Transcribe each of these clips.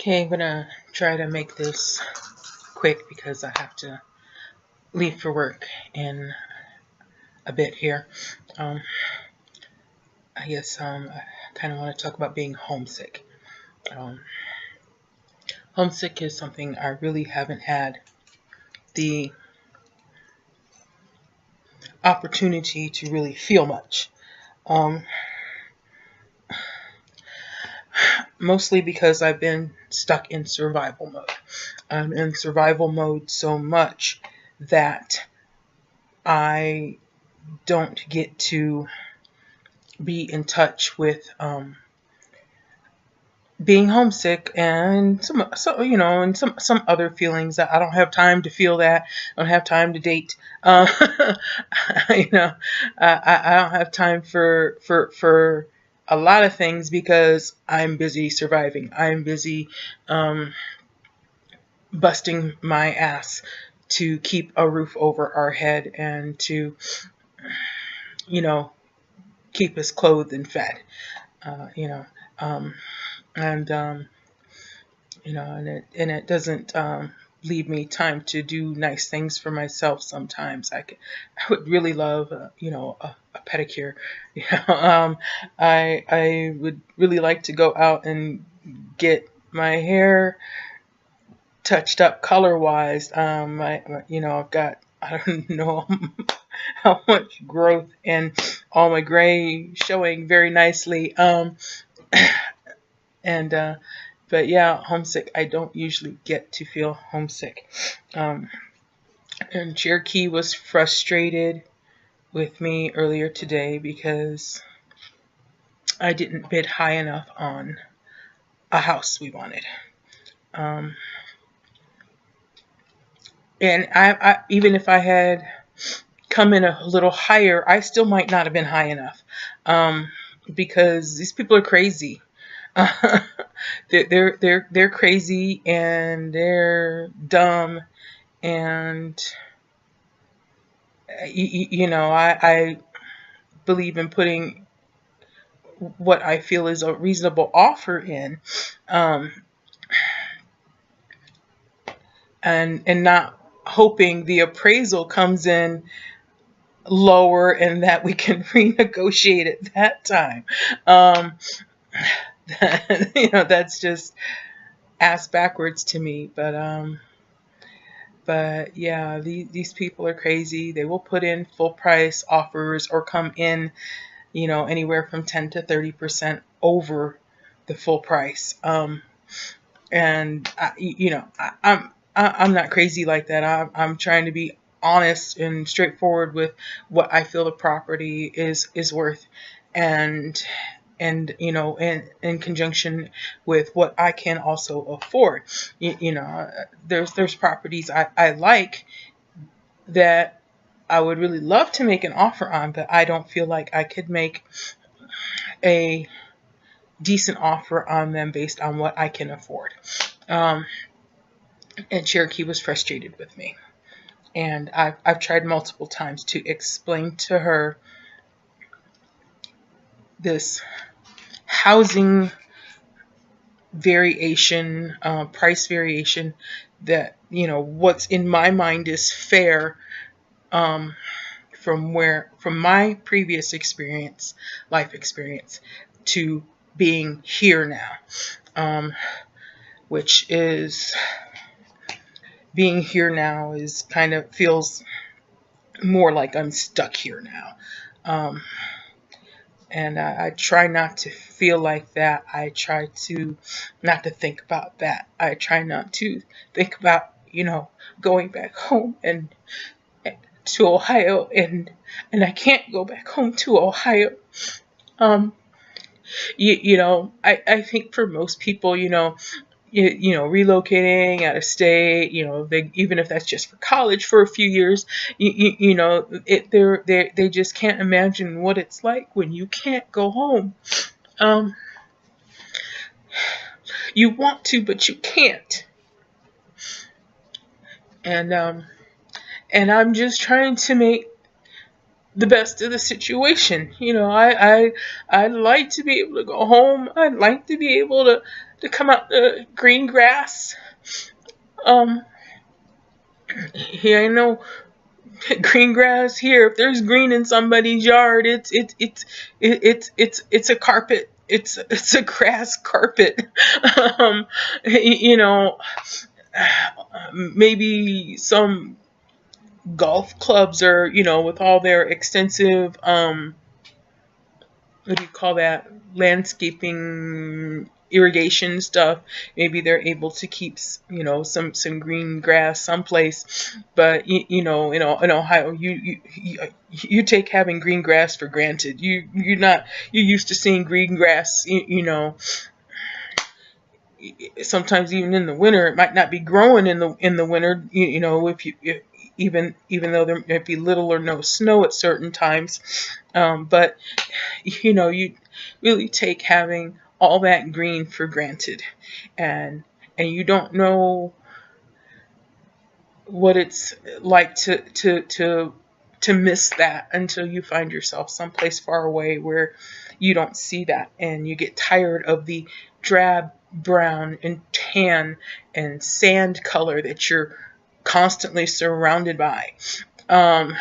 Okay, I'm gonna try to make this quick because I have to leave for work in a bit here. Um, I kind of want to talk about being homesick. Um, Homesick is something I really haven't had the opportunity to really feel much. Um, Mostly because I've been stuck in survival mode. I'm in survival mode so much that I don't get to be in touch with being homesick and some other feelings that I don't have time to feel. That I don't have time to date. you know, I don't have time for a lot of things because I'm busy surviving. I'm busy um, busting my ass to keep a roof over our head and to you know keep us clothed and fed. Uh, you know, um, and and it doesn't leave me time to do nice things for myself. Sometimes I would really love a pedicure. you know I would really like to go out and get my hair touched up color wise. I've got, I don't know how much growth and all my gray showing very nicely. And But yeah, homesick. I don't usually get to feel homesick. Um, and Cherokee was frustrated with me earlier today because I didn't bid high enough on a house we wanted. Um, and even if I had come in a little higher, I still might not have been high enough, um, because these people are crazy. They're crazy and they're dumb and I believe in putting what I feel is a reasonable offer in, um, and not hoping the appraisal comes in lower and that we can renegotiate at that time. Um, that's just ass backwards to me. But yeah, these people are crazy. They will put in full price offers or come in, anywhere from 10 to 30% over the full price. And I'm not crazy like that. I'm trying to be honest and straightforward with what I feel the property is worth, and in conjunction with what I can also afford. There's properties I like that I would really love to make an offer on, but I don't feel like I could make a decent offer on them based on what I can afford. Um, and Cherokee was frustrated with me. And I've tried multiple times to explain to her this housing variation, price variation, that, what's in my mind is fair, um, from my previous experience, life experience, to being here now, which is being here now is kind of feels more like I'm stuck here now. Um, and I try not to feel like that. I try to not to think about that. I try not to think about, going back home and to Ohio, and I can't go back home to Ohio. Um, I think for most people, relocating out of state, even if that's just for college for a few years, they just can't imagine what it's like when you can't go home. Um, you want to, but you can't. And I'm just trying to make the best of the situation. I'd like to be able to go home. I'd like to be able to come out the green grass. Um, yeah, I know green grass here. If there's green in somebody's yard, it's a carpet. It's a grass carpet. um, you know, maybe some golf clubs are, with all their extensive what do you call that, landscaping, irrigation stuff, maybe they're able to keep some green grass someplace. But in Ohio, you take having green grass for granted. You're used to seeing green grass. Sometimes even in the winter, it might not be growing in the winter. If even though there might be little or no snow at certain times. But you really take having all that green for granted, and you don't know what it's like to miss that until you find yourself someplace far away where you don't see that, and you get tired of the drab brown and tan and sand color that you're constantly surrounded by. I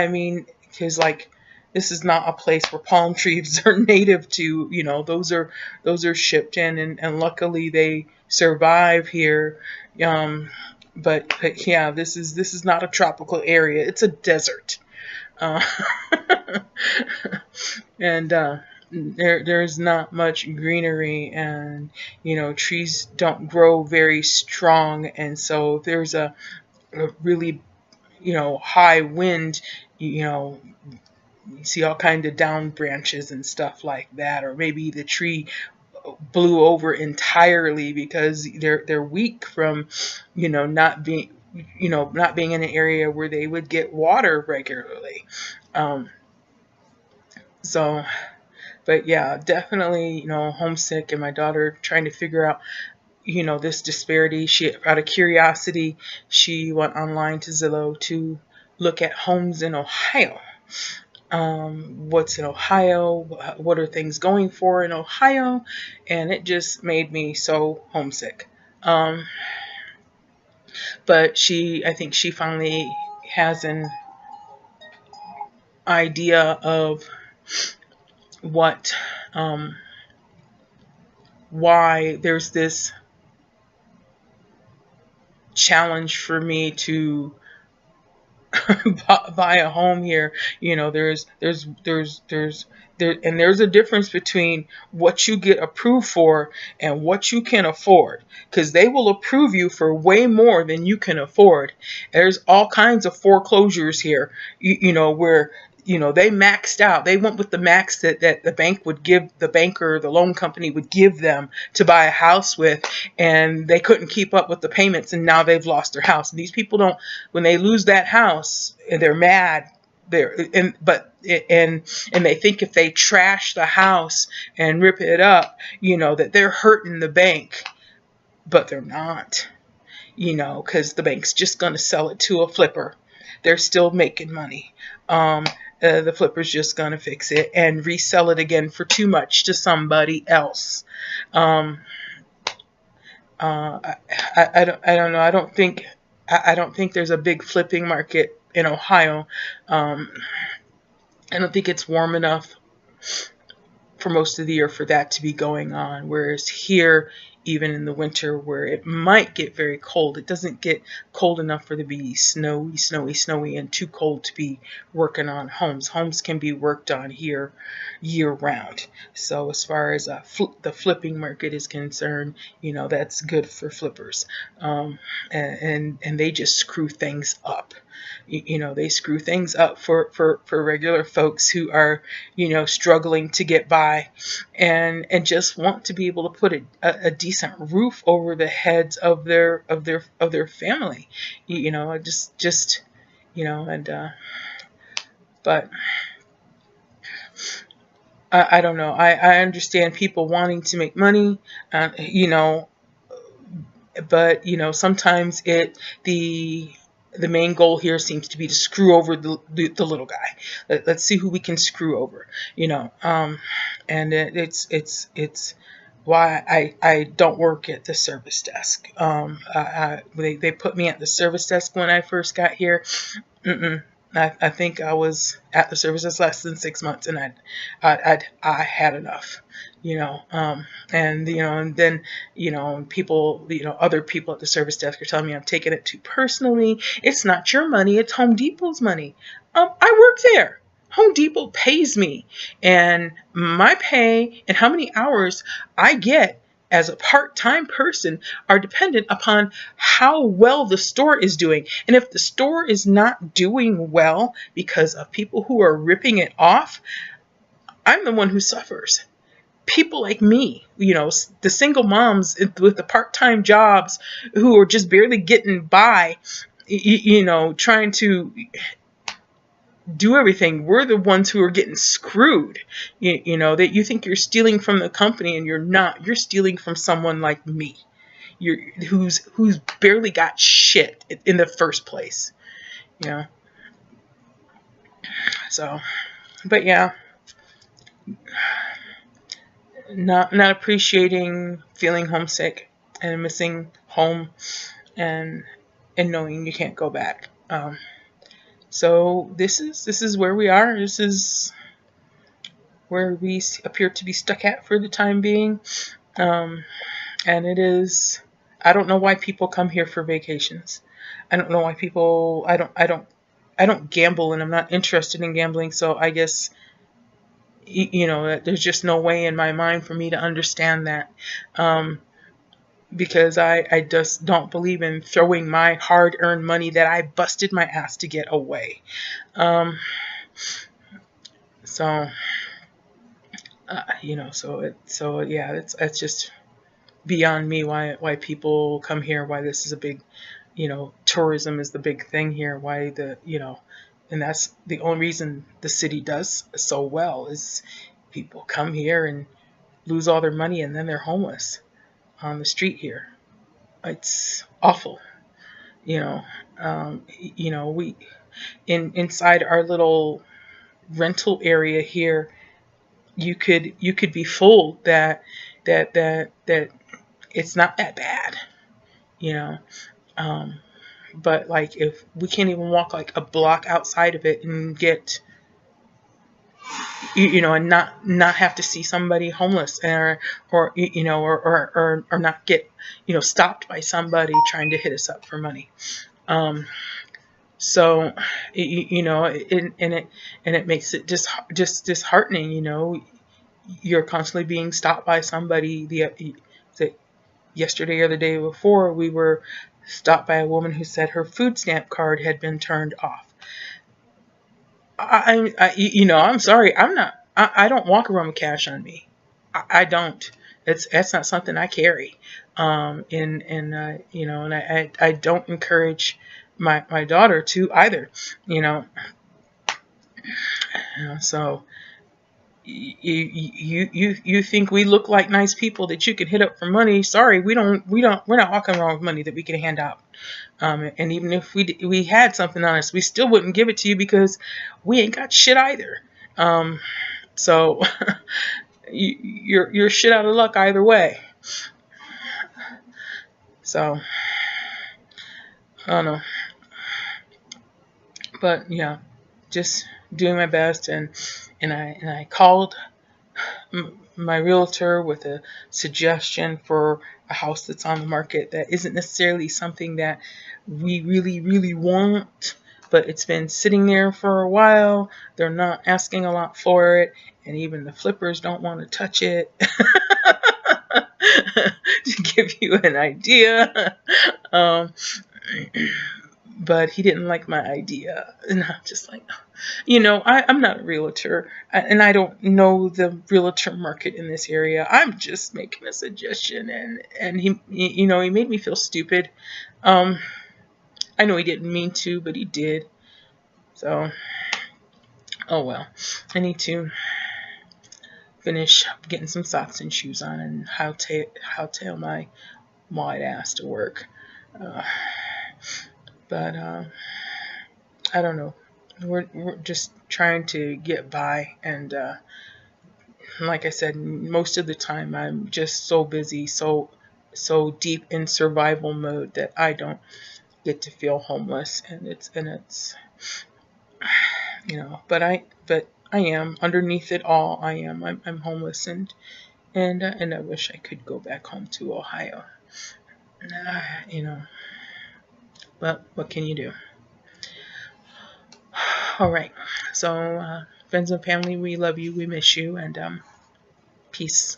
mean, because like this is not a place where palm trees are native to. Those are shipped in, and luckily they survive here. But yeah, this is not a tropical area. It's a desert. Uh, and there's not much greenery, and trees don't grow very strong, and so if there's a really high wind, you see all kind of down branches and stuff like that, or maybe the tree blew over entirely because they're weak from not being in an area where they would get water regularly. So but yeah, definitely, homesick, and my daughter trying to figure out, this disparity. She, out of curiosity, she went online to Zillow to look at homes in Ohio. What's in Ohio? What are things going for in Ohio? And it just made me so homesick. But I think she finally has an idea of what, why there's this challenge for me to buy a home here. There's a difference between what you get approved for and what you can afford, because they will approve you for way more than you can afford. There's all kinds of foreclosures here, where they maxed out. They went with the max that the bank would give, the banker, the loan company would give them to buy a house with, and they couldn't keep up with the payments, and now they've lost their house. And these people don't, when they lose that house, they're mad. And they think if they trash the house and rip it up, that they're hurting the bank, but they're not, because the bank's just going to sell it to a flipper. They're still making money. The flipper's just going to fix it and resell it again for too much to somebody else. I don't know. I don't think there's a big flipping market in Ohio. I don't think it's warm enough for most of the year for that to be going on. Whereas here, even in the winter where it might get very cold, it doesn't get cold enough for it to be snowy, and too cold to be working on homes. Homes can be worked on here year round. So as far as the flipping market is concerned, that's good for flippers. And they just screw things up. They screw things up for regular folks who are, struggling to get by, and just want to be able to put a decent roof over the heads of their family. But I don't know. I understand people wanting to make money, but sometimes the main goal here seems to be to screw over the little guy. Let's see who we can screw over, and it's why I don't work at the service desk. They put me at the service desk when I first got here. Mm-mm. I think I was at the service desk less than 6 months, and I had enough, you know. And and then people, other people at the service desk are telling me I'm taking it too personally. It's not your money; it's Home Depot's money. I work there. Home Depot pays me, and my pay and how many hours I get as a part-time person are dependent upon how well the store is doing. And if the store is not doing well because of people who are ripping it off, I'm the one who suffers. People like me, the single moms with the part-time jobs who are just barely getting by, trying to do everything. We're the ones who are getting screwed. That you think you're stealing from the company, and you're not. You're stealing from someone like me, who's barely got shit in the first place. So, but yeah, not appreciating feeling homesick and missing home, and knowing you can't go back. So this is where we are. This is where we appear to be stuck at for the time being. And it is, I don't know why people come here for vacations. I don't know why people, I don't gamble, and I'm not interested in gambling. So I guess, there's just no way in my mind for me to understand that. Because I just don't believe in throwing my hard-earned money that I busted my ass to get away. So yeah, it's just beyond me why people come here, why this is a big, tourism is the big thing here, why and that's the only reason the city does so well, is people come here and lose all their money, and then they're homeless on the street here. It's awful. We inside our little rental area here, you could be fooled that it's not that bad, but like, if we can't even walk like a block outside of it and get, and not have to see somebody homeless, or not get, stopped by somebody trying to hit us up for money. So, it makes it just disheartening. You're constantly being stopped by somebody. Yesterday or the day before, we were stopped by a woman who said her food stamp card had been turned off. I'm sorry. I don't walk around with cash on me. I don't. That's not something I carry. And I don't encourage my daughter to either. So you think we look like nice people that you can hit up for money? Sorry, we're not walking around with money that we can hand out. And even if we had something on us, we still wouldn't give it to you, because we ain't got shit either. So you're shit out of luck either way. So I don't know, but yeah, just doing my best, and I called my realtor with a suggestion for a house that's on the market that isn't necessarily something that we really, really want, but it's been sitting there for a while. They're not asking a lot for it, and even the flippers don't want to touch it. To give you an idea. But he didn't like my idea, and I'm just like, I'm not a realtor, and I don't know the realtor market in this area. I'm just making a suggestion, and he made me feel stupid. I know he didn't mean to, but he did. So, oh well. I need to finish getting some socks and shoes on, and hightail my wide ass to work. But I don't know. We're just trying to get by, and like I said, most of the time I'm just so busy, so deep in survival mode that I don't get to feel homeless, and it's but I am underneath it all. I'm homeless, and I wish I could go back home to Ohio. Uh, you know, but what can you do? All right. So, friends and family, we love you. We miss you. And peace.